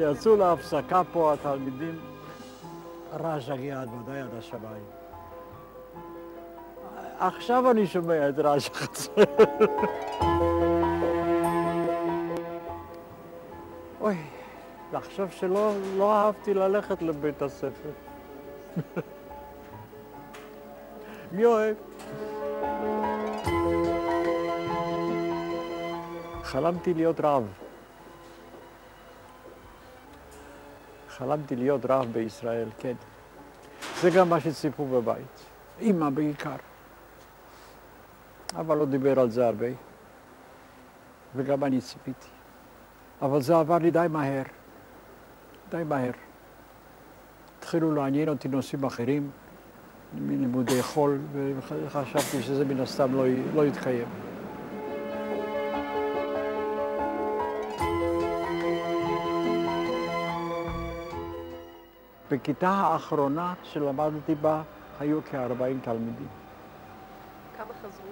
כשיצאו להפסקה פה התלמידים, רעש הגיע ודאי עד השמיים. עכשיו אני שומע את רעש החצר. אוי, לחשוב שלא אהבתי ללכת לבית הספר. מי אוהב? חלמתי להיות רב. חלמתי להיות רב בישראל, כן. זה גם מה שציפו בבית. אמא בעיקר. אבל לא דיבר על זה הרבה. וגם אני ציפיתי. אבל זה עבר לי די מהר. די מהר. התחילו לעניין אותי נושאים אחרים, מלימודי חול, וחשבתי שזה מן הסתם לא יתקיים. בכיתה האחרונה שלמדתי בה היו כ-40 תלמידים. כמה חזרו?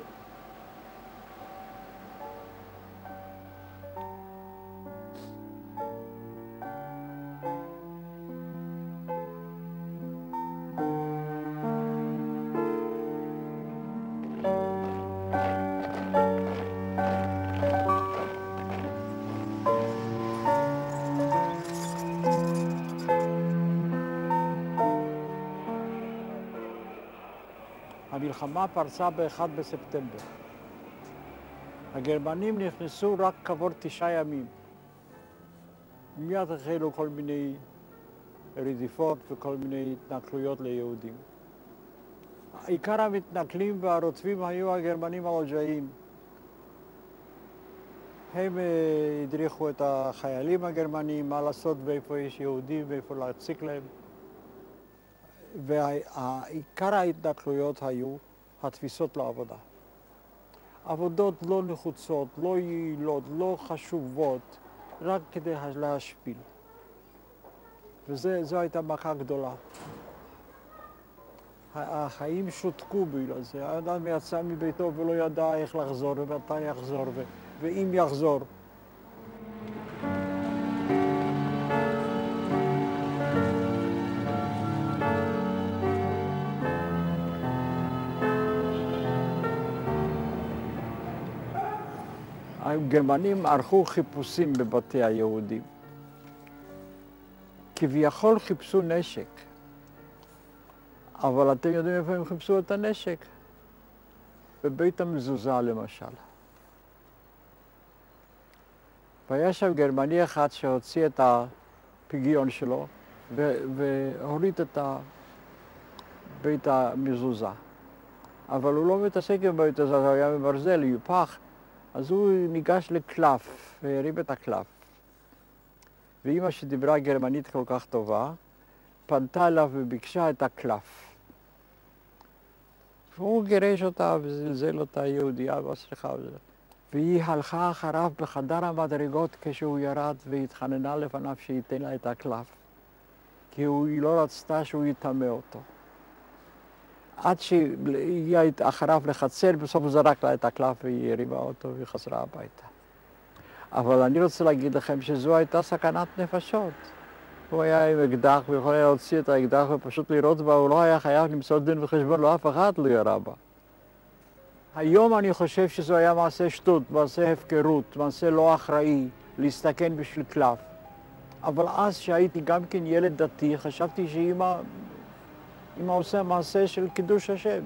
המלחמה פרצה ב-1 בספטמבר. הגרמנים נכנסו רק כעבור 9 ימים. מיד החלו כל מיני רדיפות וכל מיני התנכלויות ליהודים. עיקר המתנכלים והרודפים היו הגרמנים העוג'איים. הם הדריכו את החיילים הגרמנים מה לעשות ואיפה יש יהודים ואיפה להציק להם. ועיקר ההתנכלויות היו התפיסות לעבודה. עבודות לא נחוצות, לא יעילות, לא חשובות, רק כדי להשפיל. וזו הייתה מכה גדולה. החיים שותקו בגלל זה. האדם יצא מביתו ולא ידע איך לחזור ומתי יחזור ואם יחזור. הגרמנים ערכו חיפושים בבתי היהודים. כביכול חיפשו נשק. אבל אתם יודעים איפה הם חיפשו את הנשק? בבית המזוזה למשל. והיה שם גרמני אחד שהוציא את הפגיון שלו והוריד את בית המזוזה. אבל הוא לא מתעסק עם בית הזה, הוא היה מברזל, יופח. אז הוא ניגש לקלף והרים את הקלף. ואמא שדיברה גרמנית כל כך טובה, פנתה אליו וביקשה את הקלף. והוא גירש אותה וזלזל אותה יהודייה בסליחה וזה. והיא הלכה אחריו בחדר המדרגות כשהוא ירד והתחננה לפניו שייתן לה את הקלף. כי היא לא רצתה שהוא יטמא אותו. עד שהיא הייתה אחריו לחצר, בסוף הוא זרק לה את הקלף והיא הרימה אותו והיא חזרה הביתה. אבל אני רוצה להגיד לכם שזו הייתה סכנת נפשות. הוא היה עם אקדח ויכול היה להוציא את האקדח ופשוט לירות בה, הוא לא היה חייב למצוא דין וחשבון, לא אף אחד לא ירה בה. היום אני חושב שזו היה מעשה שטות, מעשה הפקרות, מעשה לא אחראי, להסתכן בשביל קלף. אבל אז שהייתי גם כן ילד דתי, חשבתי שאמא עושה מעשה של קידוש השם.